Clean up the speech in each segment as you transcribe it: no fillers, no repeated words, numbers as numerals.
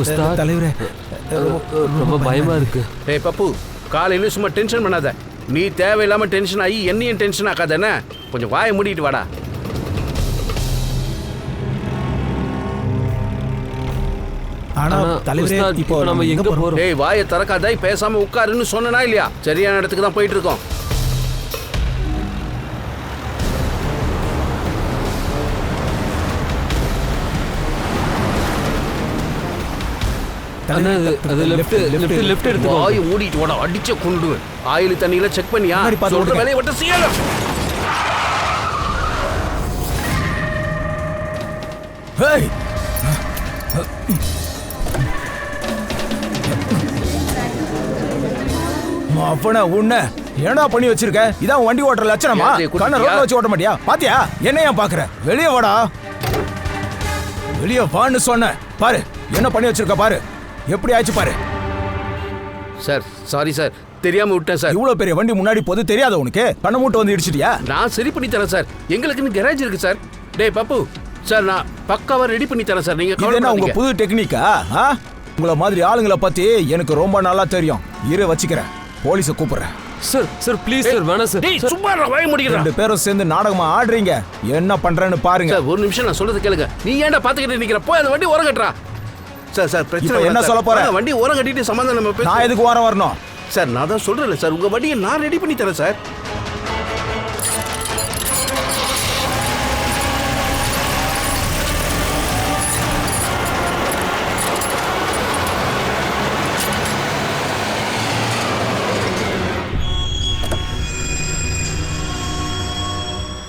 உஸ்தாத் தலைவரே ரொம்ப பயமா இருக்கு. ஏய் பப்பு, காலையில சும்மா டென்ஷன் பண்ணாத. நீ தேவையில்லாம டென்ஷன் ஆகி என்னையும் டென்ஷன் ஆக்காதானே. கொஞ்சம் வாயை மூடிட்டு வாடா. ஆனா தலைவரே இப்போ நம்ம எங்க போறோம்? ஏய் வாயை திறக்காத, பேசாம உட்காருன்னு சொன்னனா இல்லையா? சரியான இடத்துக்கு தான் போயிட்டு இருக்கோம். லெஃப்ட் எடுத்து வாயை மூடிட்டு வாடா, அடிச்ச கொண்டுடுவேன். ஆயில் தண்ணியில செக் பண்ணியா? சொல்ற வேலையை விட்டு செய்யலாம். ஏய் அப்பனா உன்ன என்னடா பண்ணி வச்சிருக்க? இதான் வண்டி ஓட்டுற லட்சணமா? கண்ண ரோட்ல வச்சு ஓட்ட மாட்டியா? பாத்தியா என்ன ஏன் பாக்குற? வெளியே வாடா, வெளியே வான்னு சொன்ன. பாரு என்ன பண்ணி வச்சிருக்க பாரு, எப்படி ஆச்சு பாரு. சார் சாரி சார், தெரியாம விட்டேன் சார். இவ்வளவு பெரிய வண்டி முன்னாடி போது தெரியாத உனக்கு? கண்ண மூட்டு வந்து இடிச்சிட்டியா? நான் சரி பண்ணி தரேன் சார், எங்களுக்குன்னு கேரேஜ் இருக்கு சார். டேய் பப்பு சார், நான் பக்காவா ரெடி பண்ணி தரேன் சார். நீங்க இது என்ன உங்க புது டெக்னிக்கா? உங்களை மாதிரி ஆளுங்களை பத்தி எனக்கு ரொம்ப நல்லா தெரியும். இரு வச்சுக்கிறேன், போலீஸ கூப்பிடுறேன். சார் சார் ப்ளீஸ் சார், வேணாம் சார். டேய் சும்மா வாயை மூடிக்கிறேன். ரெண்டு பேரும் சேர்ந்து நாடகமா ஆடுறீங்க, என்ன பண்றேன்னு பாருங்க. சார் ஒரு நிமிஷம் நான் சொல்றது கேளுங்க. நீ ஏன்டா பாத்துக்கிட்டு நிக்கிற? போய் அந்த வண்டி ஓரம் கட்டுறா. சார் சார் பிரச்சனை என்ன சொல்ல போற? வண்டி ஓரம் கட்டிட்டு சமாதானம் நம்ம பேச. நான் எதுக்கு ஓரம் வரணும்? சார் நான் தான் சொல்றேன் சார், உங்க வண்டியை நான் ரெடி பண்ணி தரேன் சார்.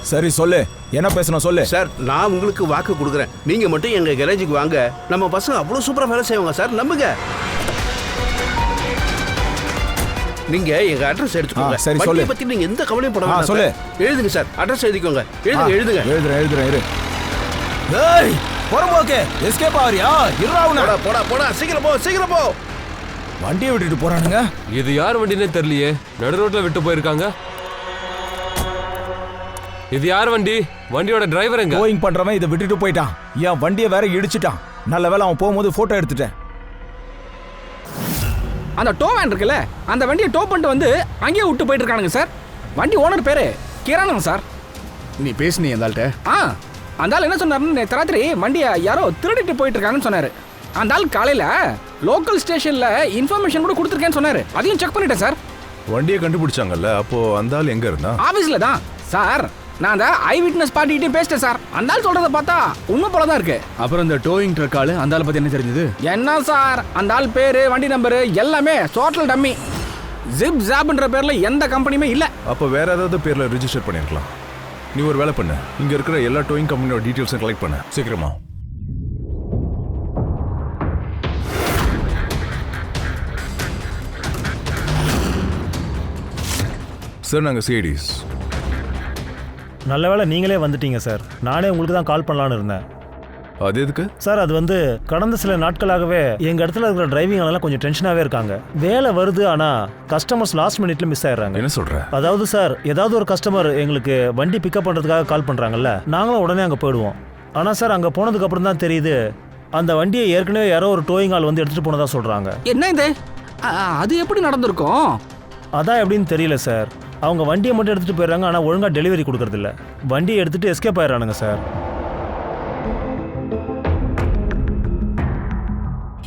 சரி சொல்லு, என்ன பேசணும் சொல்லு. சார் நான் உங்களுக்கு வாக்கு கொடுக்குறேன், நீங்க மட்டும் எங்க கேரேஜுக்கு வாங்க. நம்ம பசங்க அவ்வளவு சூப்பரா வேலை செய்வாங்க சார், நம்புங்க. நீங்க எங்க அட்ரஸ் எடுத்துக்கோங்க. சரி சொல்லு. வண்டியை பத்தி நீங்க எந்த கவலையும் பட வேண்டாம். சொல்லு. எழுதுங்க சார், அட்ரஸ் எழுதிக்கோங்க. எழுதுங்க. எழுதுறேன் இரு. ஏய் போறம்போக்கே, எஸ்கேப் ஆவறியா? இருறாவுனா. போடா போடா, சீக்கிரம் போ. வண்டியை விட்டுட்டு போறானுங்க. இது யார் வண்டினே தெரியலையே, நடு ரோட்ல விட்டு போயிருக்காங்க. இது யார் வண்டி? வண்டியோட டிரைவர் எங்க? டோயிங் பண்றவன் இதை விட்டுட்டு போயிட்டான். என் வண்டியை வேற இடிச்சிட்டான். நல்ல வேளை அவன் போகும்போது போட்டோ எடுத்துட்டேன். அந்த டோ வேன் இருக்குல்ல, அந்த வண்டியை டோ பண்ணிட்டு வந்து அங்கேயே விட்டு போயிட்டு இருக்கானுங்க சார். வண்டி ஓனர் பேரு கிரானுங்க சார். நீ பேசுனீ அந்த ஆள்கிட்ட? அந்த ஆள் என்ன சொன்னாருன்னு நேற்று ராத்திரி வண்டியை யாரோ திருடிட்டு போயிட்டு இருக்காங்கன்னு சொன்னாரு. அந்த ஆள் காலையில லோக்கல் ஸ்டேஷன்ல இன்ஃபர்மேஷன் கூட கொடுத்துருக்கேன்னு சொன்னாரு. அதையும் செக் பண்ணிட்டேன் சார். வண்டியை கண்டுபிடிச்சாங்கல்ல, அப்போ அந்த ஆள் எங்க இருந்தா? ஆபீஸ்ல தான் சார். நான் அந்த ஐ விட்னஸ் பார்ட்டிகிட்டே பேசிட்டேன் சார். அந்த ஆள் சொல்றத பார்த்தா உண்மை போல தான் இருக்கு. அப்புறம் இந்த டோயிங் ட்ரக் ஆளு, அந்த ஆளை பத்தி என்ன தெரிஞ்சது? என்ன சார், அந்த ஆள் பேரு வண்டி நம்பரு எல்லாமே டோட்டல் டம்மி. ஜிப் ஜாப்ன்ற பேர்ல எந்த கம்பெனியுமே இல்ல. அப்ப வேற ஏதாவது பேர்ல ரெஜிஸ்டர் பண்ணிருக்கலாம். நீ ஒரு வேலை பண்ணு, இங்க இருக்கிற எல்லா டோயிங் கம்பெனியோட டீடைல்ஸை கலெக்ட் பண்ணு சீக்கிரமா. சார் நாங்க சிஐடிஸ். நல்ல வேளை நீங்களே வந்துட்டீங்க சார். நானே உங்களுக்கு தான் கால் பண்ணலான்னு இருந்தேன். அது எதுக்கு சார்? அது வந்து கடந்த சில நாட்களாகவே எங்கள் இடத்துல இருக்கிற டிரைவிங் எல்லாம் கொஞ்சம் டென்ஷனாகவே இருக்காங்க. வேலை வருது, ஆனால் கஸ்டமர்ஸ் லாஸ்ட் மினிட்ல மிஸ் ஆயிடுறாங்க. என்ன சொல்ற? அதாவது சார், ஏதாவது ஒரு கஸ்டமர் எங்களுக்கு வண்டி பிக்கப் பண்ணுறதுக்காக கால் பண்ணுறாங்கல்ல, நாங்களும் உடனே அங்கே போயிடுவோம். ஆனால் சார் அங்கே போனதுக்கு அப்புறம் தான் தெரியுது, அந்த வண்டியை ஏற்கனவே யாரோ ஒரு டோயிங் ஆள் வந்து எடுத்துகிட்டு போனதா சொல்கிறாங்க. என்ன இது? அது எப்படி நடந்திருக்கும்? அதான் எப்படின்னு தெரியல சார். அவங்க வண்டியை மட்டும் எடுத்துகிட்டு போயிடுறாங்க, ஆனால் ஒழுங்காக டெலிவரி கொடுக்கறதில்ல. வண்டியை எடுத்துகிட்டு எஸ்கேப் ஆயிடுறானுங்க சார்.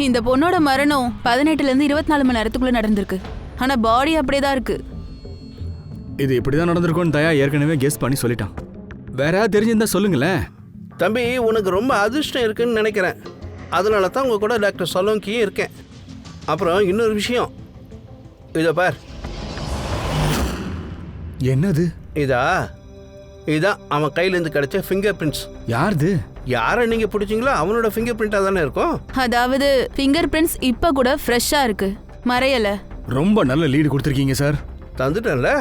இந்த பொண்ணோட மரணம் 18லேருந்து 24 மணி நேரத்துக்குள்ள நடந்திருக்கு. ஆனா பாடி அப்படியே தான் இருக்கு. இது இப்படிதான் நடந்திருக்கும்னு தயா ஏற்கனவே கெஸ் பண்ணி சொல்லிட்டான். வேற யாராவது தெரிஞ்சிருந்தா சொல்லுங்களேன். தம்பி, உனக்கு ரொம்ப அதிர்ஷ்டம் இருக்குன்னு நினைக்கிறேன். அதனால தான் உங்க கூட டாக்டர் சலோங்கியே இருக்கேன். அப்புறம் இன்னொரு விஷயம், இதை பார். என்னது? இதான் அவன் கையிலேருந்து கிடைச்ச ஃபிங்கர் பிரிண்ட்ஸ். யாருது? யாரை நீங்க பிடிச்சிங்களோ அவனோட ஃபிங்கர் பிரிண்டா தானே இருக்கும். அதாவது ஃபிங்கர் பிரிண்ட்ஸ் இப்ப கூட ஃப்ரெஷ்ஷா இருக்கு, மறையல. ரொம்ப நல்ல லீடு கொடுத்துருக்கீங்க சார். தந்துட்டேன்ல,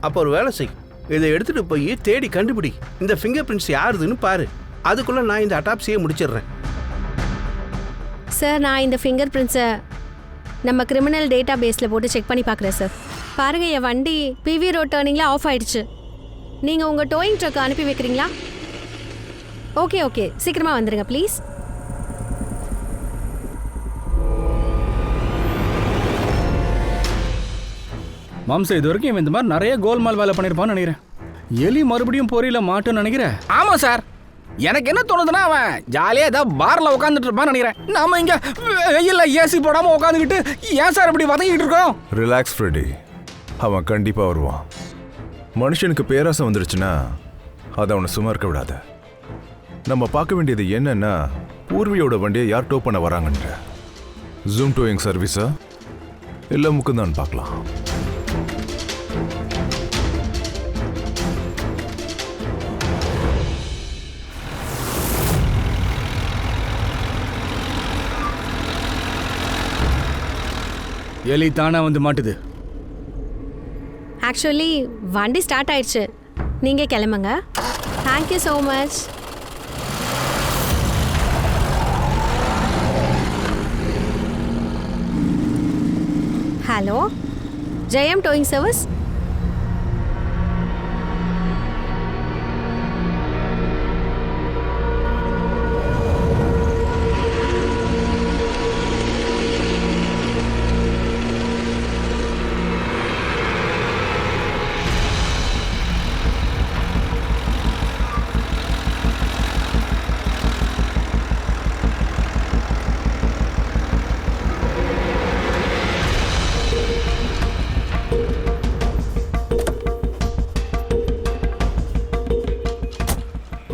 அப்போ ஒரு வேலை செய். இதை எடுத்துட்டு போய் தேடி கண்டுபிடி. இந்த ஃபிங்கர் பிரிண்ட்ஸ் யாருதுன்னு பாரு. அதுக்குள்ள நான் இந்த அட்டாப்சியை முடிச்சிடுறேன். சார், நான் இந்த ஃபிங்கர் பிரிண்ட்ஸை நம்ம கிரிமினல் டேட்டா பேஸில் போட்டு செக் பண்ணி பார்க்குறேன் சார். பாருங்கள், என் வண்டி பிவி ரோட் டர்னிங்கில் ஆஃப் ஆயிடுச்சு. நீங்கள் உங்கள் டோயிங் ட்ரக் அனுப்பி வைக்கிறீங்களா? ஓகே, சீக்கிரமாக வந்துடுங்க ப்ளீஸ். மாம்சம் இது வரைக்கும் இவன் இந்த மாதிரி நிறைய கோல்மால் வேலை பண்ணியிருப்பான்னு நினைக்கிறேன். எலி மறுபடியும் பொறியில மாட்டுன்னு நினைக்கிறேன். ஆமா சார், எனக்கு என்ன தோணுதுன்னா அவன் ஜாலியாக ஏதாவது பாரில் உட்காந்துட்டு இருப்பான்னு நினைக்கிறேன். நாம இங்கே வெயில்ல ஏசி போடாமல் உட்காந்துக்கிட்டு ஏன் சார் இப்படி வதங்கிட்டு இருக்கோம்? ரிலாக்ஸ் ஃப்ரெடி, அவன் கண்டிப்பா வருவான். மனுஷனுக்கு பேராசை வந்துருச்சுன்னா அதை அவனை சும்மா இருக்க விடாத. நம்ம பார்க்க வேண்டியது என்னன்னா பூர்வியோட வண்டியை யார் டோ பண்ண வராங்கன்ற. ஜூம் டோயிங் சர்வீஸா இல்லை முக்குந்தான் பார்க்கலாம். எலி தானா வந்து மாட்டுது. ஆக்சுவலி வண்டி ஸ்டார்ட் ஆயிடுச்சு, நீங்கள் கிளம்புங்க. Thank you so much. ஹலோ, ஜெயம் டோயிங் சர்வீஸ்.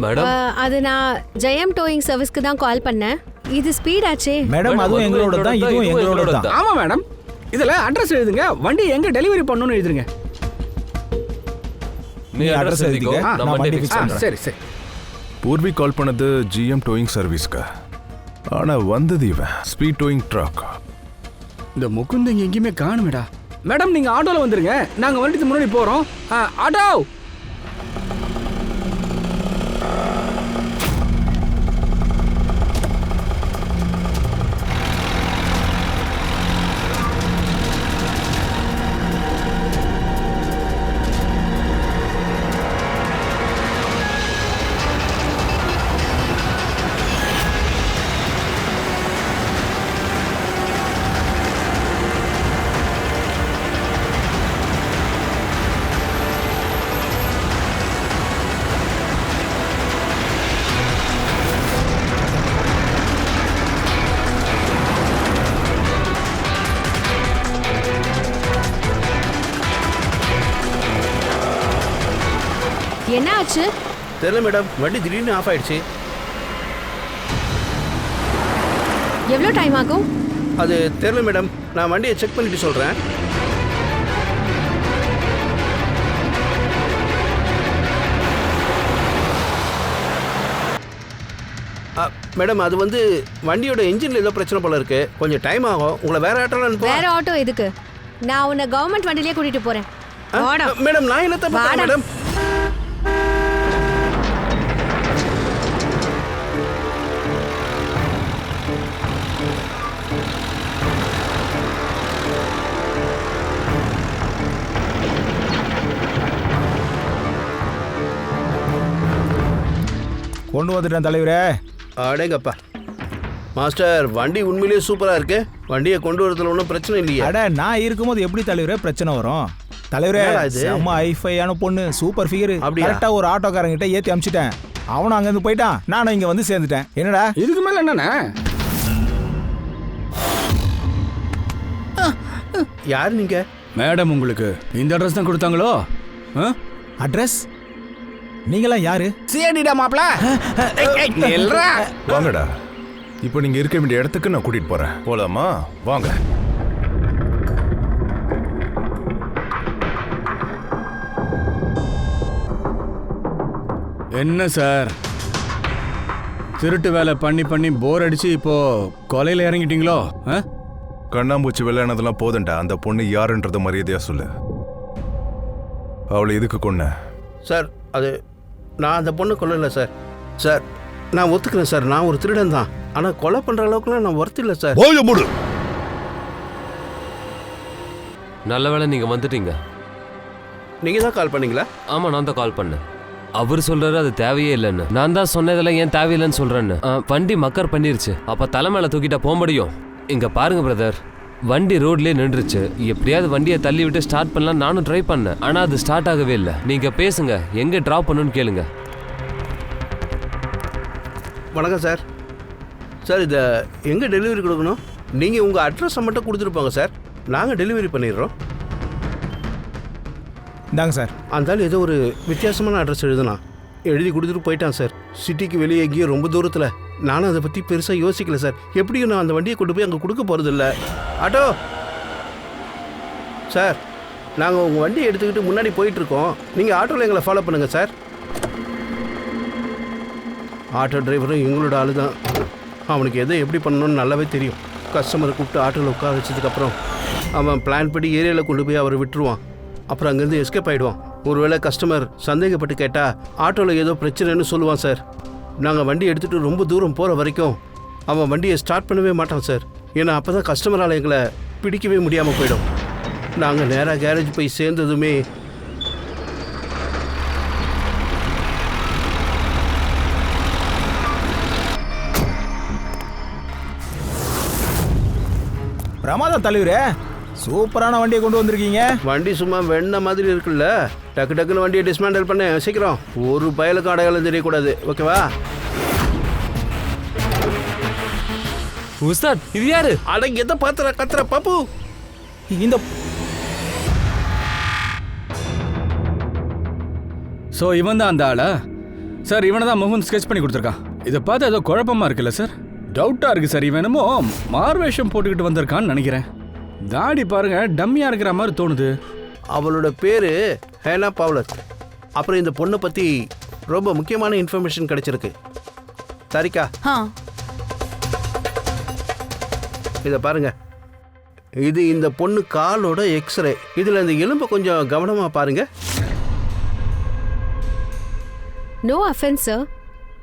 மேடம் அது நான் ஜெயம் டோயிங் சர்வீஸ்க்கு தான் கால் பண்ணேன். இது ஸ்பீட் ஆச்சே. மேடம் அதுவும் எங்களோட தான், இதுவும் எங்களோட தான். ஆமா மேடம், இதில் அட்ரஸ் எழுதுங்க, வண்டி எங்கே டெலிவரி பண்ணணும்னு எழுதுங்க. நீ அட்ரஸ் எழுதிக்கோ, நான் வண்டி ஃபிக்ஸ் பண்றேன். சரி சரி. பூர்வி கால் பண்ணது ஜிஎம் டோயிங் சர்வீஸ்க்கு. ஆனா வந்தது இவன் ஸ்பீட் டோயிங் ட்ரக். இந்த முகுந்த் இங்க எங்கேயுமே காணுமேடா. மேடம் நீங்கள் ஆட்டோவில் வந்துருங்க, நாங்கள் வண்டிக்கு முன்னாடி போகிறோம். ஆட்டோ. என்ன ஆச்சு? தெரியல மேடம், வண்டி திடீர்னு ஆஃப் ஆயிடுச்சு. எவ்வளோ டைம் ஆகும்? அது தெரியல மேடம், நான் வண்டியை செக் பண்ணிட்டு சொல்கிறேன். மேடம் அது வந்து வண்டியோட இன்ஜினில் ஏதோ பிரச்சனை போல இருக்கு, கொஞ்சம் டைம் ஆகும். உங்களை வேற ஆட்டோல அனுப்புவா? வேற ஆட்டோ எதுக்கு? நான் உன்னை கவர்மெண்ட் வண்டியிலே கூட்டிட்டு போறேன். மேடம் நான் என்ன தப்பு பண்ணேன் மேடம்? கொண்டு வந்துட்டேன் தலைவரே. அடேங்கப்பா மாஸ்டர், வண்டி உண்மையிலேயே சூப்பராக இருக்கு. வண்டியை கொண்டு வரதுல ஒன்றும் பிரச்சனை இல்லையா? அட நான் இருக்கும்போது எப்படி தலைவரே பிரச்சனை வரும்? தலைவரே செம்ம ஐஃபையான பொண்ணு, சூப்பர் ஃபிகர். கரெக்டா ஒரு ஆட்டோக்காரங்க கிட்ட ஏத்தி அமிச்சிட்டேன். அவனும் அங்க இருந்து போயிட்டான், நானும் இங்க வந்து சேர்ந்துட்டேன். என்னடா இதுக்கு மேல என்னண்ணா? யார் நீங்க? மேடம் உங்களுக்கு இந்த அட்ரஸ் தான் கொடுத்தாங்களோ? அட்ரஸ்? நீங்களாம் யாரு? சேடிடா மாப்ள. எல்ரா வாங்கடா, இப்போ நீங்க இருக்க வேண்டிய இடத்துக்கு நான் கூட்டிட்டு போறேன். போலாமா? வாங்க. என்ன சார், திருட்டு வேலை பண்ணி பண்ணி போர் அடிச்சு இப்போ கொலையில இறங்கிட்டீங்களோ? கண்ணாம்பூச்சி விளையானதெல்லாம் போதண்டா. அந்த பொண்ணு யாருன்றத மரியாதையா சொல்லு. அவளை எதுக்கு கொன்ன? சார் அது நான் அந்த பொண்ணு கொல்லல சார். சார் நான் ஒத்துக்கிறேன் சார், நான் ஒரு திருடன் தான். ஆனால் கொலை பண்ணுற அளவுக்குலாம் நான் ஒர்த் இல்லை சார். நல்ல வேளை நீங்க வந்துட்டீங்க. நீங்க தான் கால் பண்ணீங்களா? ஆமா, நான் தான் கால் பண்ணேன். அவர் சொல்றாரு அது தேவையே இல்லைன்னு. நான் தான் சொன்னதெல்லாம் ஏன் தேவையில்லைன்னு சொல்றேன்னு. வண்டி மக்கர் பண்ணிருச்சு. அப்ப தலை மேல தூக்கிட்டா போக முடியும். இங்க பாருங்க பிரதர், வண்டி ரோட்லயே நின்றுச்சு. எப்படியாவது வண்டியை தள்ளி விட்டு ஸ்டார்ட் பண்ணலாம் நானும் ட்ரை பண்ணேன். ஆனா அது ஸ்டார்ட் ஆகவே இல்லை. நீங்க பேசுங்க, எங்க டிராப் பண்ணணும்னு கேளுங்க. வணக்கம் சார். சார் இதை எங்கே டெலிவரி கொடுக்கணும்? நீங்கள் உங்கள் அட்ரஸை மட்டும் கொடுத்துட்டு போங்க சார், நாங்கள் டெலிவரி பண்ணிடுறோம். இந்தாங்க சார். அந்த ஏதோ ஒரு வித்தியாசமான அட்ரஸ் எழுதி கொடுத்துட்டு போயிட்டான் சார். சிட்டிக்கு வெளியே எங்கேயோ ரொம்ப தூரத்தில். நானும் அதை பற்றி பெருசாக யோசிக்கல சார். எப்படியும் நான் அந்த வண்டியை கொண்டு போய் அங்கே கொடுக்க போகிறதில்ல. ஆட்டோ சார், நாங்கள் உங்கள் வண்டியை எடுத்துக்கிட்டு முன்னாடி போயிட்டுருக்கோம். நீங்கள் ஆட்டோவில் எங்களை ஃபாலோ பண்ணுங்கள் சார். ஆட்டோ டிரைவரும் எங்களோட ஆளு தான். அவனுக்கு எதை எப்படி பண்ணணும்னு நல்லாவே தெரியும். கஸ்டமரை கூப்பிட்டு ஆட்டோவில் உட்கார வச்சதுக்கப்புறம் அவன் பிளான் படி ஏரியாவில் கொண்டு போய் அவரை விட்டுருவான். அப்புறம் அங்கேருந்து எஸ்கேப் ஆகிடுவான். ஒருவேளை கஸ்டமர் சந்தேகப்பட்டு கேட்டால் ஆட்டோவில் ஏதோ பிரச்சனைன்னு சொல்லுவான் சார். நாங்கள் வண்டி எடுத்துகிட்டு ரொம்ப தூரம் போகிற வரைக்கும் அவன் வண்டியை ஸ்டார்ட் பண்ணவே மாட்டான் சார். ஏன்னா அப்போ தான் கஸ்டமரால் எங்களை பிடிக்கவே முடியாமல் போயிடும். நாங்கள் நேராக கேரேஜ் போய் சேர்ந்ததுமே பிரமாதம் தலைவரே, சூப்பரான வண்டியை கொண்டு வந்திருக்கீங்க. வண்டி சும்மா வெண்ண மாதிரி இருக்குல்ல. டக்கு டக்குன்னு வண்டியை டிஸ்மேண்டல் பண்ண சீக்கிரம். ஒரு பயலுக்கு அடையாளம் தெரியக்கூடாது, ஓகேவா? உஸ்தாத், இது யாரு? அட எதை பாத்துற கத்துற பாப்பு? இந்த ஸோ இவன் தான் அந்த ஆளா? சார் இவனை தான் முகுந்த் ஸ்கெச் பண்ணி கொடுத்துருக்கான். இதை பார்த்து ஏதோ குழப்பமா இருக்குல்ல சார்? டவுட்டாக இருக்குது சார். இவன் என்னமோ மார்வேஷம் போட்டுக்கிட்டு வந்திருக்கான்னு நினைக்கிறேன். தாடி பாருங்க டம்மியாக இருக்கிற மாதிரி தோணுது. அவளோட பேர் ஹேனா பவுலர். அப்புறம் இந்த பொண்ணை பற்றி ரொம்ப முக்கியமான இன்ஃபர்மேஷன் கிடைச்சிருக்கு. சரிக்கா, இதை பாருங்க. இது இந்த பொண்ணு காலோட எக்ஸ்ரே. இதில் இந்த எலும்பை கொஞ்சம் கவனமாக பாருங்க. நோ அஃபென்ஸ் சார்,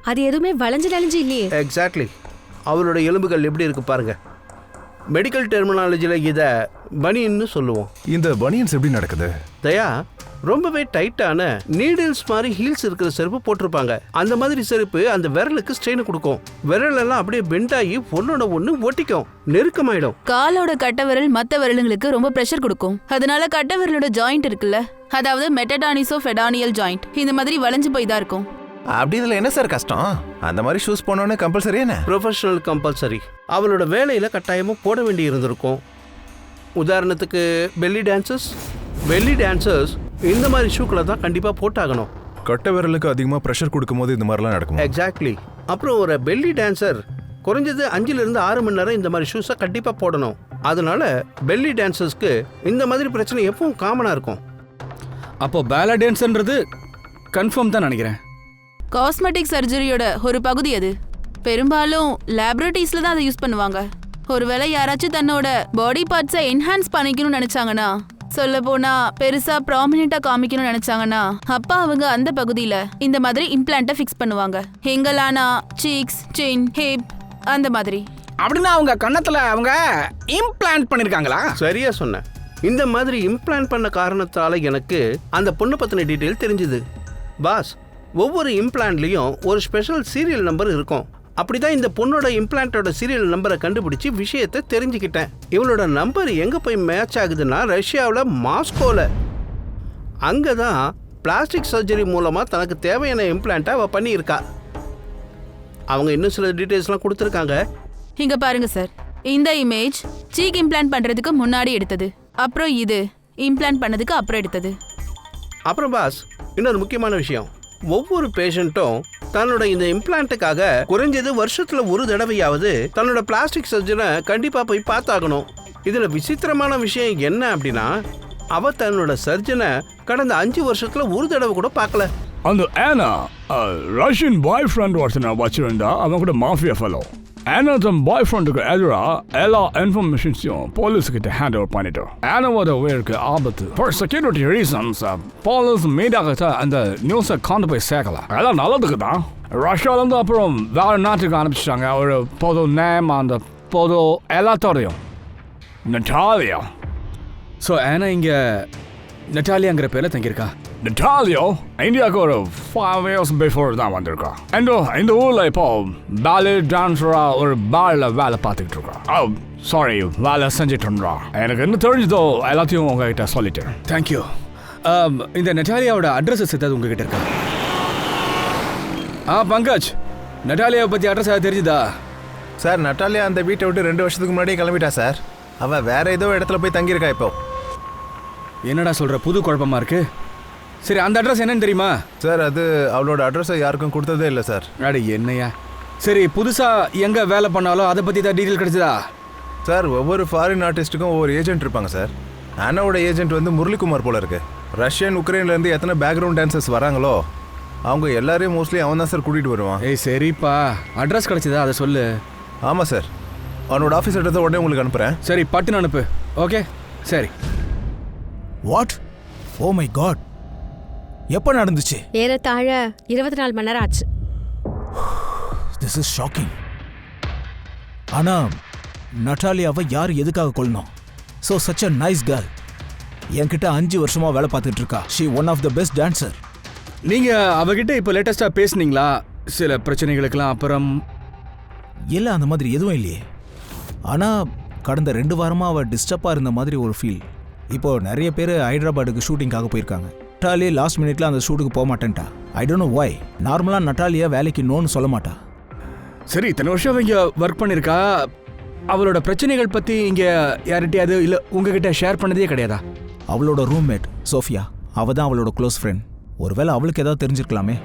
அது எதுவுமே வளைஞ்சு நெளிஞ்சு இல்லையே. எக்ஸாக்ட்லி. அவளோட எலும்புகள் எப்படி இருக்கு பாருங்க. மெடிக்கல் டெர்மினாலஜியில் இதை பனியன்னு சொல்லுவோம். இந்த பனியன்ஸ் எப்படி நடக்குது? தயா, ரொம்பவே டைட்டான நீடில்ஸ் மாதிரி ஹீல்ஸ் இருக்கிற செருப்பு போட்டிருப்பாங்க. அந்த மாதிரி செருப்பு அந்த விரலுக்கு ஸ்ட்ரெயின் கொடுக்கும். விரலெல்லாம் அப்படியே பெண்டாகி ஒன்னோட ஒன்று ஒட்டிக்கும், நெருக்கமாயிடும். காலோட கட்ட விரல் மற்ற விரலுங்களுக்கு ரொம்ப ப்ரெஷர் கொடுக்கும். அதனால கட்ட விரலோட ஜாயிண்ட் இருக்குல்ல, அதாவது மெட்டடானிசோ ஃபெடானியல் ஜாயிண்ட், இந்த மாதிரி வளைஞ்சு போய் தான் இருக்கும். அப்படி இதில் என்ன சார் கஷ்டம்? அந்த மாதிரி ஷூஸ் போனோன்னு கம்பல்சரி என்ன? Professional compulsory. அவளோட வேலையில் கட்டாயமாக போட வேண்டி இருந்திருக்கும். உதாரணத்துக்கு பெல்லி டான்சர்ஸ் இந்த மாதிரி ஷூக்களை தான் கண்டிப்பாக போட்டாகணும். கட்ட விரலுக்கு அதிகமாக ப்ரெஷர் கொடுக்கும்போது இந்த மாதிரிலாம் நடக்கும். எக்ஸாக்ட்லி. அப்புறம் ஒரு பெல்லி டான்சர் குறைஞ்சது 5 to 6 மணி நேரம் இந்த மாதிரி ஷூஸை கண்டிப்பாக போடணும். அதனால பெல்லி டான்சர்ஸ்க்கு இந்த மாதிரி பிரச்சனை எப்பவும் காமனாக இருக்கும். அப்போ பேலா டான்ஸ்ன்றது கன்ஃபார்ம் தான் நினைக்கிறேன். காஸ்மெட்டிக் சர்ஜரியோட ஒரு பகுதி அது. பெரும்பாலும் லேபரேட்டரிஸ்ல தான் அதை யூஸ் பண்ணுவாங்க. ஒருவேளை யாராச்சும் தன்னோட பாடி பார்ட்ஸை என்ஹான்ஸ் பண்ணிக்கணும்னு நினைச்சாங்கன்னா, சொல்ல போனா பெருசா ப்ராமினெண்டா காமிக்கணும்னு நினைச்சாங்கன்னா, அப்ப அவங்க அந்த பகுதியில இந்த மாதிரி இம்ப்ளான்ட்டை ஃபிக்ஸ் பண்ணுவாங்க. எங்கலானா சீக்ஸ், சின், ஹிப் அந்த மாதிரி. அப்படின்னா அவங்க கன்னத்துல அவங்க இம்ப்ளான்ட் பண்ணிருக்காங்களா? சரியா சொன்னேன். இந்த மாதிரி இம்ப்ளான்ட் பண்ண காரணத்தால எனக்கு அந்த பொண்ணு பத்தின டீட்டெயில் தெரிஞ்சுது. பாஸ், ஒவ்வொரு இம்ப்ளான்ட்லேயும் ஒரு ஸ்பெஷல் சீரியல் நம்பர் இருக்கும். அப்படிதான் இந்த பொண்ணோட இம்ப்ளான்ட்டோட சீரியல் நம்பரை கண்டுபிடிச்சி விஷயத்தை தெரிஞ்சுக்கிட்டேன். இவளோட நம்பர் எங்கே போய் மேட்ச் ஆகுதுன்னா ரஷ்யாவில் மாஸ்கோவில். அங்கே தான் பிளாஸ்டிக் சர்ஜரி மூலமாக தனக்கு தேவையான இம்ப்ளான்ட்டை அவள் பண்ணியிருக்கா. அவங்க இன்னும் சில டீட்டெயில்ஸ்லாம் கொடுத்துருக்காங்க. இங்க பாருங்க சார், இந்த இமேஜ் சீக் இம்ப்ளான்ட் பண்றதுக்கு முன்னாடி எடுத்தது, அப்புறம் இது இம்ப்ளான்ட் பண்ணதுக்கு அப்புறம் எடுத்தது. அப்புறம் பாஸ், இன்னொரு முக்கியமான விஷயம். ஒவ்வொரு பேஷண்ட்டும் தன்னோட இந்த இம்ப்ளான்ட்டுக்காக குறைஞ்சது வருஷத்துல ஒரு தடவையாவது தன்னோட பிளாஸ்டிக் சர்ஜனை கண்டிப்பா போய் பார்த்தாகணும். இதுல விசித்திரமான விஷயம் என்ன அப்படின்னா, அவ தன்னோட சர்ஜனை கடந்த 5 வருஷத்துல ஒரு தடவை கூட பார்க்கல. அந்த ஆனா ரஷ்யன் பாய் ஃப்ரெண்ட் ஒருத்தனை வச்சிருந்தா. அவன் கூட மாஃபியா ஃபெலோ. ஆனா தன் பாய் ஃப்ரெண்டுக்கு எதிராக எல்லா இன்ஃபர்மேஷன்ஸையும் போலீஸ்கிட்ட ஹேண்ட் ஓவர் பண்ணிட்டோம். ஆனாவோட உயிருக்கு ஆபத்து. ஃபார் செக்யூரிட்டி ரீசன்ஸ் போலீஸ் மீடியாக்கிட்ட அந்த நியூஸை கொண்டு போய் சேர்க்கல. எல்லாம் நல்லதுக்கு தான். ரஷ்யாவிலேருந்து அப்புறம் வேற நாட்டுக்கு அனுப்பிச்சிட்டாங்க. ஒரு பொது நேம், அந்த பொது எல்லாத்தோடையும் நட்டாலியா. ஸோ ஆனா இங்கே நட்டாலியாங்கிற பேரில் தங்கியிருக்கா. Natalia, இந்தியாவுக்கு ஒரு 5 years பிஃபோர் தான் வந்திருக்கா. இந்த ஊரில் இப்போ பேலே டான்ஸராக ஒரு பாரில் வேலை பார்த்துக்கிட்டு இருக்கா. சாரி, வேலை செஞ்சுட்டு இருந்தா. எனக்கு என்ன தெரிஞ்சதோ எல்லாத்தையும் உங்ககிட்ட சொல்லிட்டேன். தேங்க்யூ. இந்த நட்டாலியாவோட அட்ரஸஸ் ஏதாவது உங்ககிட்ட இருக்கா? பங்கஜ், நட்டாலியாவை பற்றி அட்ரஸ் ஏதாவது தெரிஞ்சுதா? சார், நட்டாலியா அந்த வீட்டை விட்டு 2 வருஷத்துக்கு முன்னாடியே கிளம்பிட்டா சார். அவள் வேற ஏதோ இடத்துல போய் தங்கியிருக்கா இப்போ. என்னடா சொல்கிற, புது குழப்பமா இருக்கு. சரி, அந்த அட்ரஸ் என்னன்னு தெரியுமா? சார், அது அவளோட அட்ரஸை யாருக்கும் கொடுத்ததே இல்லை சார். அட என்னையா. சரி, புதுசாக எங்கே வேலை பண்ணாலும் அதை பற்றி தான் டீட்டெயில் கிடைச்சதா? சார், ஒவ்வொரு ஃபாரின் ஆர்டிஸ்ட்டுக்கும் ஒவ்வொரு ஏஜென்ட் இருப்பாங்க சார். ஆனாவோட ஏஜென்ட் வந்து முரளிக்குமார் போல இருக்கு. ரஷ்யன் உக்ரைன்லேருந்து எத்தனை பேக்ரவுண்ட் டான்சர்ஸ் வராங்களோ அவங்க எல்லாரையும் மோஸ்ட்லி அவன் தான் சார் கூட்டிகிட்டு வருவான். ஏய் சரிப்பா, அட்ரஸ் கிடைச்சதா அதை சொல்லு. ஆமாம் சார், அவனோட ஆஃபீஸ் அட்ரஸை உடனே உங்களுக்கு அனுப்புகிறேன். சரி, பட்டுன்னு அனுப்பு. ஓகே, சரி. வாட்? ஓ மை காட், எப்போ நடந்துச்சு? ஏறத்தாழ 24 மணி நேரம் ஆச்சு. This is shocking. ஆனா நட்டாலியாவை யார் எதுக்காக கொல்லணும்? So such a nice girl. என்கிட்ட 5 வருஷமா வேலை பார்த்துட்டு இருக்கா. She one of the best dancer. நீங்கள் அவகிட்ட இப்போ லேட்டஸ்ட்டாக பேசுனீங்களா சில பிரச்சனைகளுக்கெல்லாம்? அப்புறம் இல்லை, அந்த மாதிரி எதுவும் இல்லையே. ஆனால் கடந்த 2 வாரமாக அவள் டிஸ்டர்பாக இருந்த மாதிரி ஒரு ஃபீல். இப்போது நிறைய பேர் ஹைதராபாத்துக்கு ஷூட்டிங்காக போயிருக்காங்க. நட்டாலி லாஸ்ட் மினிட்ல அந்த ஷூட்டுக்கு போக மாட்டேன்ட்டா. I don't know why. நார்மலாக நட்டாலியா வேலைக்கு நோன்னு சொல்ல மாட்டா. சரி, இத்தனை வருஷம் இங்கே ஒர்க் பண்ணியிருக்கா. அவளோட பிரச்சனைகள் பற்றி இங்கே யார்கிட்டயாவது இல்லை உங்ககிட்ட ஷேர் பண்ணதே கிடையாதா? அவளோட ரூம்மேட் சோஃபியா, அவள் தான் அவளோட க்ளோஸ் ஃப்ரெண்ட். ஒருவேளை அவளுக்கு ஏதாவது தெரிஞ்சிருக்கலாமே.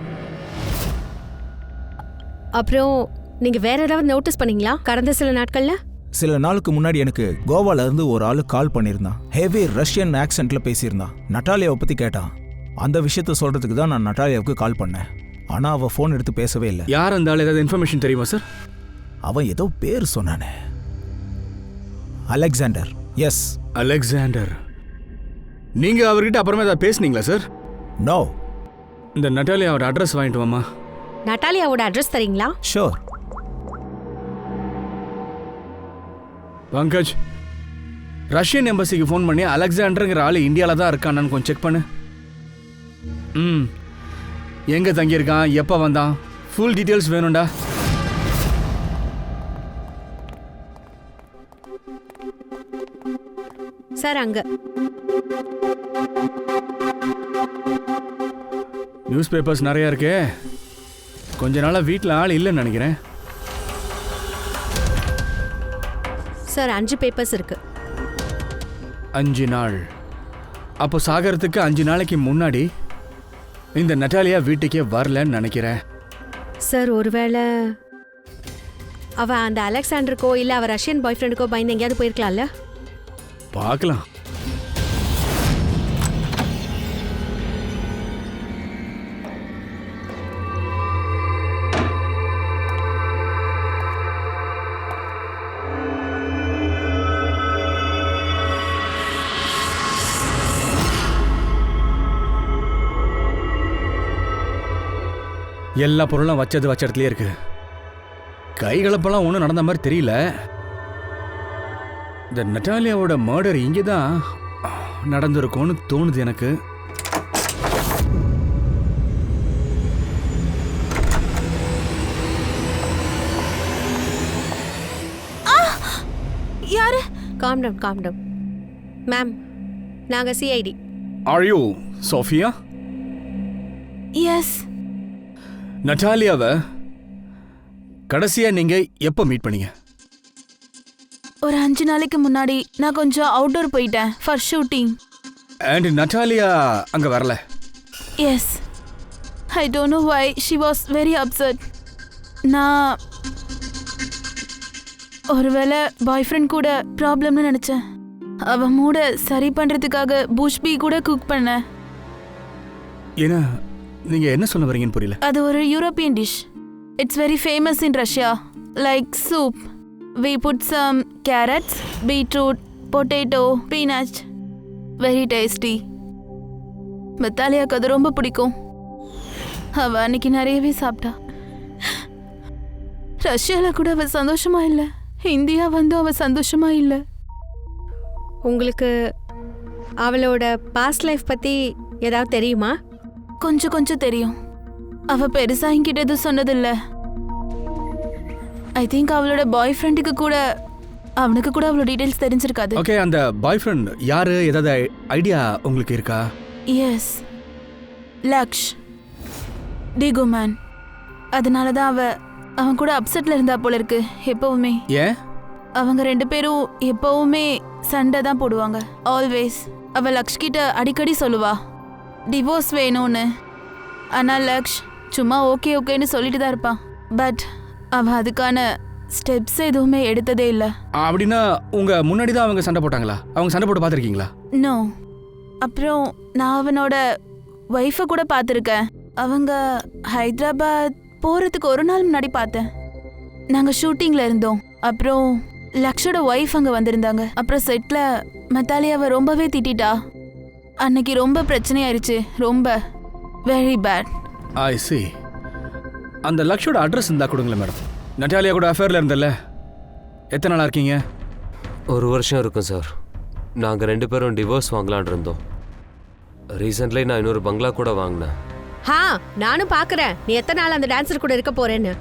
அப்புறம் நீங்க வேற ஏதாவது நோட்டீஸ் பண்ணீங்களா கடந்த சில நாட்கள்ல? சில நாளுக்கு முன்னாடி எனக்கு கோவால இருந்து ஒரு ஆளு கால் பண்ணியிருந்தான். Heavy Russian ஆக்சென்ட்ல பேசியிருந்தான். நட்டாலியாவை பத்தி கேட்டான். அந்த விஷயத்த சொல்றதுக்கு தான் நான் நட்டாலியாவுக்கு கால் பண்ணேன். ஆனா அவ ஃபோன் எடுத்து பேசவே இல்லை. யார் அந்த ஆள், ஏதாவது இன்ஃபர்மேஷன் தெரியுமா சார்? அவன் ஏதோ பேர் சொன்னானே, அலெக்சாண்டர். S, Alexander. நீங்க அவர்கிட்ட அப்புறமா ஏதாவது பேசுனீங்களா சார்? நோ. இந்த நட்டாலியாவோட அட்ரஸ் வாங்கிட்டு வாமா. நட்டாலியாவோட அட்ரஸ் தரீங்களா? ஷோர். பங்கஜ், ரஷ்யன் எம்பசிக்கு ஃபோன் பண்ணி அலெக்சாண்டருங்கிற ஆள் இந்தியாவில் தான் இருக்கான்னு கொஞ்சம் செக் பண்ணு. எங்கே தங்கியிருக்கான், எப்போ வந்தான், ஃபுல் டீட்டெயில்ஸ் வேணும்டா. சார், அங்க நியூஸ் பேப்பர்ஸ் நிறையா இருக்கே. கொஞ்ச நாளாக வீட்டில் ஆள் இல்லைன்னு நினைக்கிறேன். சார், 5 பேப்பர்ஸ் இருக்கு. 5 நாள்? அப்போ சாகரத்துக்கு 5 நாளைக்கு முன்னாடி இந்த நட்டாலியா வீட்டுக்கே வரலன்னு நினைக்கிறேன். சார், ஒருவேளை அவ அந்த அலெக்சாண்டருக்கோ இல்ல அவ ரஷ்யன் பாய் ஃப்ரெண்டுக்கோ பயந்து எங்கேயாவது போயிருக்கலாம்ல? பார்க்கலாம். எல்லா பொருளும் வச்ச இடத்துலயே இருக்கு. கைகளப்பெல்லாம் ஒன்றும் நடந்த மாதிரி தெரியல. இந்த நட்டாலியாவோட மர்டர் இங்கே தான் நடந்திருக்கும்னு தோணுது எனக்கு. யாரு? Calm down. மேம், நாங்க CID. Are you Sophia? Yes. நட்டாலியாவை கடைசியா நீங்க எப்போ மீட் பண்ணீங்க? ஒரு 5 நாளைக்கு முன்னாடி. நான் கொஞ்சம் அவுட்டோர் போயிட்டேன் ஃபார் ஷூட்டிங். அண்ட் நட்டாலியா அங்க வரல? Yes. I don't know why she was very upset. நான் ஒருவேளை பாய் ஃப்ரெண்ட் கூட ப்ராப்ளம்னு நினச்சேன். அவன் மூட சரி பண்ணுறதுக்காக புஷ்பி கூட குக் பண்ணேன். ஏன்னா நீங்க என்ன சொல்ல வரீங்கன்னு புரியல. அது ஒரு European dish. It's very famous in Russia. Like soup. We put some carrots, beetroot, potato, peanuts. Very tasty. நட்டாலியாக்கு அது ரொம்ப பிடிக்கும். அவ அன்னைக்கு நிறையவே சாப்பிட்டா. ரஷ்யால கூட அவ சந்தோஷமா இல்ல. இந்தியா வந்து அவ சந்தோஷமா இல்ல. உங்களுக்கு அவளோட பாஸ்ட் லைஃப் பத்தி ஏதாவது தெரியுமா? கொஞ்சம் கொஞ்சம் தெரியும். அவ பெருசா என்கிட்ட எதுவும் சொன்னதில்ல. ஐ திங்க் அவளோட பாய் ஃப்ரெண்டுக்கு கூட அவனுக்கு கூட அவ்வளோ டீடைல்ஸ் தெரிஞ்சிருக்காது. ஓகே, அந்த பாய் ஃப்ரெண்ட் யாரு, ஏதாவது ஐடியா உங்களுக்கு இருக்கா? S, Laksh டிகோ man. அதனால தான் அவன் கூட அப்செட்ல இருந்தா போல இருக்கு எப்பவுமே. ஏன்? அவங்க 2 பேரும் எப்பவுமே சண்டை தான் போடுவாங்க. ஆல்வேஸ். அவ லக்ஷ் கிட்ட அடிக்கடி சொல்லுவா டிவோர்ஸ் வேணும்னு. ஆனால் லக்ஷ் சும்மா ஓகே ஓகேன்னு சொல்லிட்டு தான் இருப்பான். பட் அவ அதுக்கான ஸ்டெப்ஸ் எதுவுமே எடுத்ததே இல்லை. அப்படின்னா உங்க முன்னாடி தான் அவங்க சண்டை போட்டாங்களா? அவங்க சண்டை போட்டு பார்த்துருக்கீங்களா? நோ. அப்புறம் நான் அவனோட ஒய்ஃபை கூட பார்த்துருக்கேன். அவங்க ஹைதராபாத் போகிறதுக்கு ஒரு நாள் முன்னாடி பார்த்தேன். நாங்கள் ஷூட்டிங்கில் இருந்தோம். அப்புறம் லக்ஷோட ஒய்ஃப் அங்கே வந்திருந்தாங்க. அப்புறம் செட்டில் மத்தாலியாவை ரொம்பவே திட்டா. அன்னைக்கு ரொம்ப பிரச்சனையாயிருச்சு. ரொம்ப வெரி பேட். ஐ சி. அந்த லக்ஷோட அட்ரஸ் இருந்தால் கொடுங்களேன் மேடம். நட்டாலியா கூட அஃபேரில் இருந்தல்ல, எத்தனை நாளாக இருக்கீங்க? 1 வருஷம் இருக்கும் சார். நாங்கள் 2 பேரும் டிவோர்ஸ் வாங்கலான் இருந்தோம். ரீசெண்ட்லி நான் இன்னொரு பங்களா கூட வாங்கினேன். நானும் பார்க்குறேன் நீ எத்தனை நாள் அந்த டான்ஸர் கூட இருக்க போறேன்னு.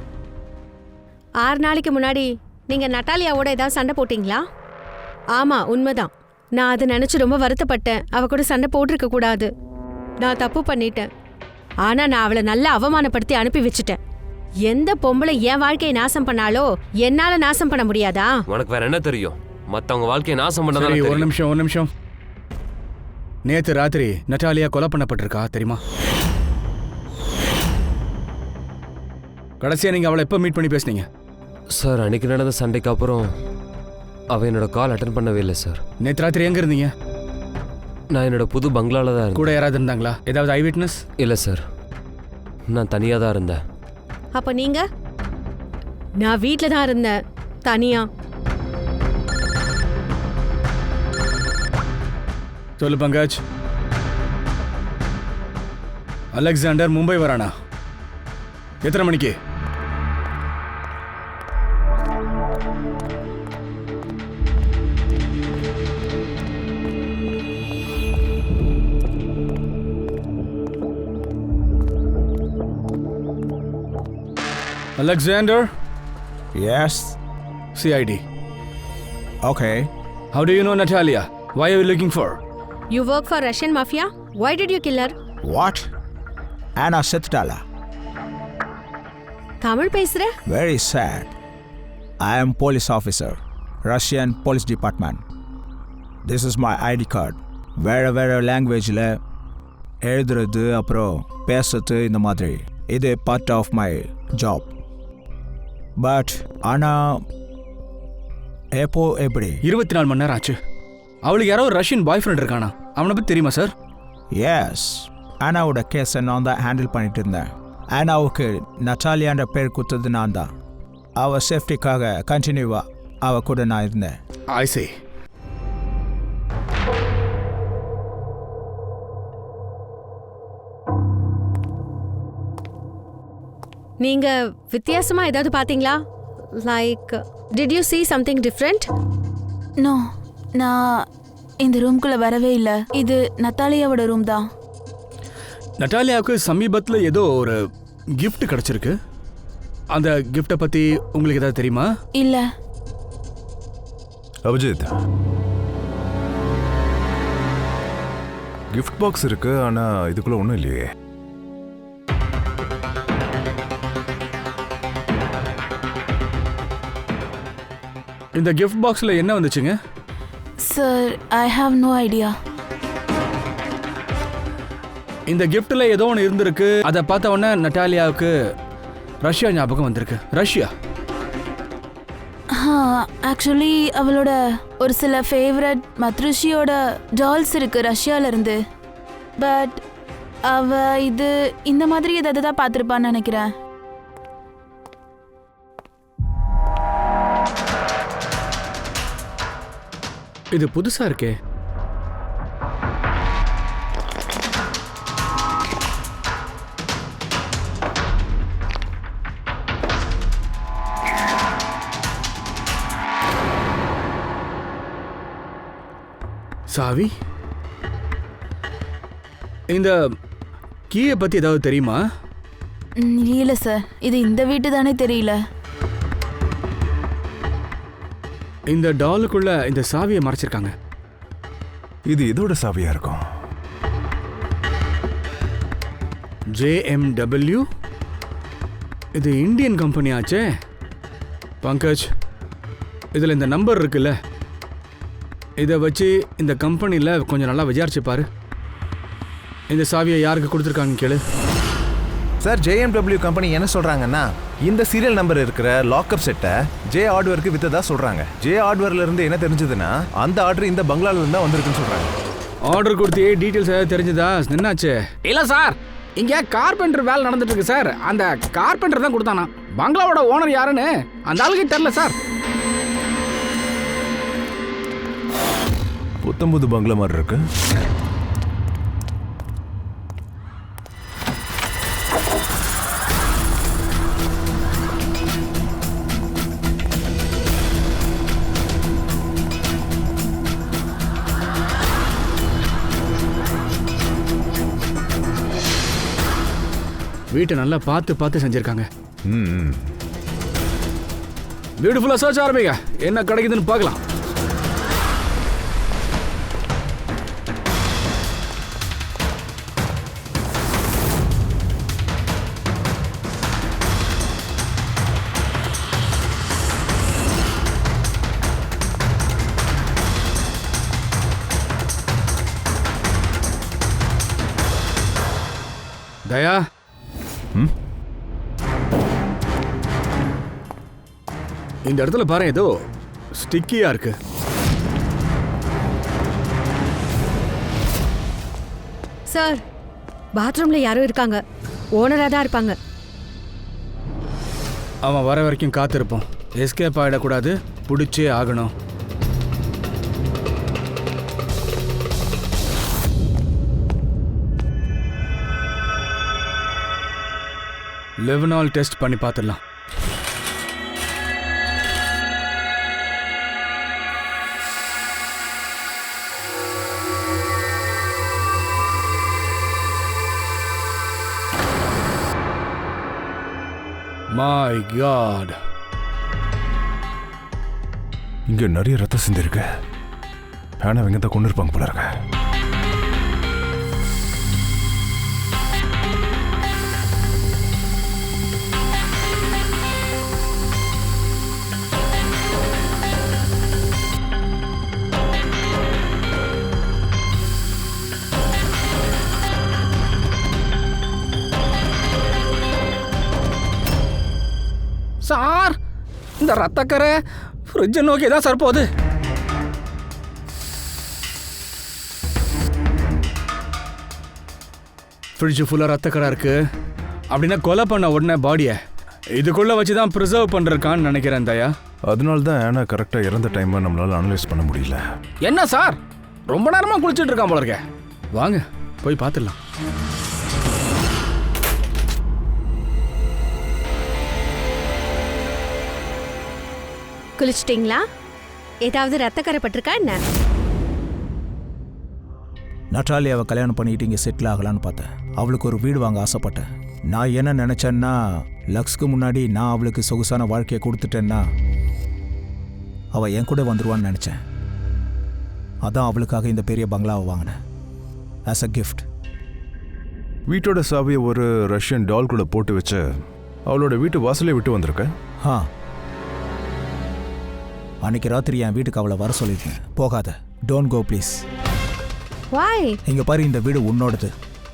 6 நாளைக்கு முன்னாடி நீங்கள் நட்டாலியாவோட ஏதாவது சண்டை போட்டிங்களா? ஆமாம், உண்மைதான். நான் அதை நினச்சி ரொம்ப வருத்தப்பட்டேன். அவ கூட சண்டை போட்டிருக்க கூடாது. நான் தப்பு பண்ணிட்டேன். ஆனால் நான் அவளை நல்லா அவமானப்படுத்தி அனுப்பி வச்சுட்டேன். எந்த பொம்பளை என் வாழ்க்கையை நாசம் பண்ணாலோ என்னால் நாசம் பண்ண முடியாதா? உனக்கு வேற என்ன தெரியும்? மற்றவங்க வாழ்க்கையை நாசம் பண்ண. ஒரு நிமிஷம். நேற்று ராத்திரி நட்டாலியா கொலை பண்ணப்பட்டிருக்கா தெரியுமா? கடைசியாக நீங்கள் அவளை எப்போ மீட் பண்ணி பேசுனீங்க? சார், அன்னைக்கு நடந்த சண்டைக்கு அப்புறம் அவ என்னோட கால் அட்டன் பண்ணவே இல்லை சார். நேற்று ராத்திரி எங்கே இருந்தீங்க? நான் என்னோட புது பங்களால தான் இருந்தேன். கூட யாராவது இருந்தாங்களா? ஏதாவது ஐ விட்னஸ்? இல்லை சார், நான் தனியாக தான் இருந்தேன். அப்போ நீங்கள்? நான் வீட்டில் தான் இருந்தேன், தனியா. சொல்லு பங்கஜ். அலெக்சாண்டர் மும்பை வரானா? எத்தனை மணிக்கு? Alexander? Yes. CID. Okay. How do you know Natalia? Why are you looking for? You work for Russian mafia? Why did you kill her? What? Anna செத்துட்டாளா? Tamil பேசுற? Very sad. I am police officer, Russian police department. This is my ID card. வேற லாங்குவேஜில் எழுதுறது அப்புறம் பேசுறது இந்த மாதிரி. இது part of my job. But ஆனால் எப்போ எப்படி? 24 மணி நேரம் ஆச்சு. அவளுக்கு யாரோ ஒரு ரஷ்யன் பாய் ஃப்ரெண்ட் இருக்கானா? அவனை பற்றி தெரியுமா சார்? எஸ், ஆனாவோட கேஸை நான் தான் ஹேண்டில் பண்ணிட்டு இருந்தேன். ஆனாவுக்கு நட்டாலியான்ற பேர் கொடுத்தது நான் தான். அவள் சேஃப்டிக்காக கண்டினியூவாக அவள் கூட நான் இருந்தேன். I see. நீங்க வித்தியாசமா ஏதாவது பாத்தீங்களா? Like did you see something different? No, நான் இந்த ரூம்குள்ள வரவே இல்லை. இது நத்தாலியாவோட ரூம் தான். நட்டாலியாவுக்கு சமீபத்தில் ஏதோ ஒரு gift கிடைச்சிருக்கு. அந்த கிஃப்டை பற்றி உங்களுக்கு ஏதாவது தெரியுமா? இல்லை. அபிஜித், கிஃப்ட் பாக்ஸ் இருக்கு, ஆனால் இதுக்குள்ள ஒன்றும் இல்லையே. இந்த கிஃப்ட் பாக்ஸில் என்ன வந்துச்சுங்க? Sir, I have no idea. இந்த கிஃப்ட்டில் ஏதோ ஒன்று இருந்திருக்கு. அதை பார்த்த உடனே நட்டாலியாவுக்கு ரஷ்யா ஞாபகம் வந்திருக்கு. ரஷ்யா? ஆக்சுவலி அவளோட ஒரு சில ஃபேவரட் மத்ருஷியோட டால்ஸ் இருக்கு ரஷ்யால இருந்து. பட் அவ இது இந்த மாதிரி ஏதாவது தான் பார்த்துருப்பான்னு நினைக்கிறேன். இது புதுசா இருக்கே. சாவி? இந்த கீயை பற்றி ஏதாவது தெரியுமா? இல்ல சார், இது இந்த வீட்டு தானே தெரியல. இந்த டாலுக்குள்ள இந்த சாவியை மறைச்சிருக்காங்க. இது இதோட சாவியா இருக்கும். JMW, இது இந்தியன் கம்பெனி ஆச்சே. பங்கஜ், இதில் இந்த நம்பர் இருக்குல்ல, இதை வச்சு இந்த கம்பெனியில் கொஞ்சம் நல்லா விசாரிச்சு பாரு. இந்த சாவியை யாருக்கு கொடுத்துருக்காங்க கேளு. சார், JMW கம்பெனி என்ன சொல்றாங்கன்னா, இந்த சீரியல் நம்பர் இருக்கிற லாக்அப் செட்டை ஜே ஹார்ட்வேருக்கு வித்ததா சொல்றாங்க. ஜே ஹார்ட்வேர்ல இருந்து என்ன தெரிஞ்சதுன்னா, அந்த ஆர்டர் இந்த பங்களால இருந்து தான் வந்திருக்குன்னு சொல்றாங்க. ஆர்டர் கொடுத்து டீட்டெயில்ஸ் ஏதாவது தெரிஞ்சதா? என்னாச்சு? இல்ல சார், இங்க கார்பெண்டர் வேலை நடந்துட்டு இருக்கு சார். அந்த கார்பெண்டர் தான் கொடுத்தானா. பங்களாவோட ஓனர் யாருன்னு அந்த ஆளுக்கு தெரியல சார். புத்தம்புது பங்களா மாதிரி இருக்கு. வீட்டை நல்லா பார்த்து செஞ்சிருக்காங்க. ம். பியூட்டிஃபுல்லா சர்ச் ஆரம்பிங்க. என்ன கிடைக்குதுன்னு பார்க்கலாம். தயா, இந்த இடத்துல பாரு, ஏதோ ஸ்டிக்கியா இருக்கு. சார், பாத்ரூம்ல யாரோ இருக்காங்க. ஓனரா தான் இருப்பாங்க. அவன் வர வரைக்கும் காத்திருப்போம். எஸ்கேப் ஆகிடக்கூடாது, பிடிச்சே ஆகணும். லெவனால் டெஸ்ட் பண்ணி பார்த்துடலாம். My God. இங்க நிறைய ரத்தம் சிந்திருக்கு. ஆனா அவங்க தான் கொண்டு இருப்பாங்க போல இருக்க. சார், இந்த ரத்தக்கரை ஃப்ரிட்ஜை நோக்கி தான் சார் போகுது. ஃப்ரிட்ஜ் ஃபுல்லாக ரத்தக்கடை இருக்கு. அப்படின்னா கொலை பண்ண உடனே பாடியை இதுக்குள்ள வச்சு தான் ப்ரிசர்வ் பண்ணிருக்கான்னு நினைக்கிறேன் தயா. அதனால தான் ஆனா கரெக்டாக இறந்த டைமை நம்மளால அனலைஸ் பண்ண முடியல. என்ன சார், ரொம்ப நேரமா குளிச்சுட்டு இருக்கான் போல இருக்க. வாங்க போய் பார்த்துடலாம். குளிச்சிட்டிங்களா? ஏதாவது ரத்தக்கரை பட்டிருக்கா என்ன? நட்டாலியாவை கல்யாணம் பண்ணிட்டு இங்கே செட்டில் ஆகலான்னு பார்த்தேன். அவளுக்கு ஒரு வீடு வாங்க ஆசைப்பட்டேன். நான் என்ன நினச்சேன்னா, லக்ஸ்க்கு முன்னாடி நான் அவளுக்கு சொகுசான வாழ்க்கையை கொடுத்துட்டேன்னா அவள் என் கூட வந்துடுவான்னு நினச்சேன். அதான் அவளுக்காக இந்த பெரிய பங்களாவை வாங்கினேன் ஆஸ் அ கிஃப்ட். வீட்டோட சாவியை ஒரு ரஷ்யன் டால் கூட போட்டு வச்சு அவளோட வீட்டு வாசலே விட்டு வந்திருக்க. அன்னைக்கு ராத்திரி என் வீட்டுக்கு அவளை வர சொல்லியிருக்கேன். போகாத, டோன்ட் கோ ப்ளீஸ். வாய்? இங்க பாரு, இந்த வீடு உன்னோடது.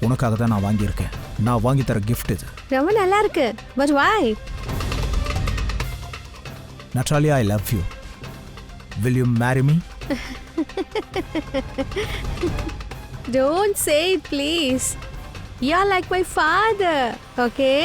உனக்காக தான் நான் வாங்கியிருக்கேன். நான் வாங்கி தர கிஃப்ட் இது. ரொம்ப நல்லா இருக்கு. But why? Natalia, I love you. Will you marry me? Don't say it, please. You're like my father, okay?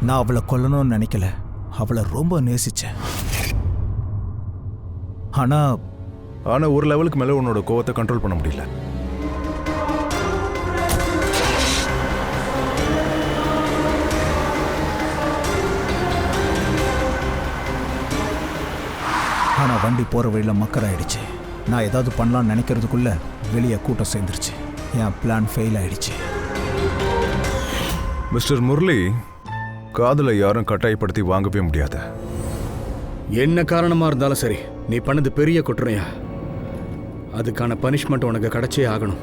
நான் அவளை கொல்லணும்னு நினைக்கல. அவளை ரொம்ப நேசிச்சேன். ஆனா ஆனா ஒரு லெவலுக்கு மேல உன்னோட கோவத்தை கண்ட்ரோல் பண்ண முடியல. ஆனா வண்டி போற வழியில மக்கராயிடுச்சு. நான் ஏதாவது பண்ணலாம்னு நினைக்கிறதுக்குள்ள வெளியே கூட்டம் சேர்ந்துருச்சு. என் பிளான் ஃபெயில் ஆயிடுச்சு. மிஸ்டர் முரளி, காதலை யாரும் கட்டாயப்படுத்தி வாங்கவே முடியாது. என்ன காரணமா இருந்தாலும் சரி, நீ பண்ணது பெரிய குற்றம்யா. அதுக்கான பனிஷ்மெண்ட் உனக்கு கிடைச்சே ஆகணும்.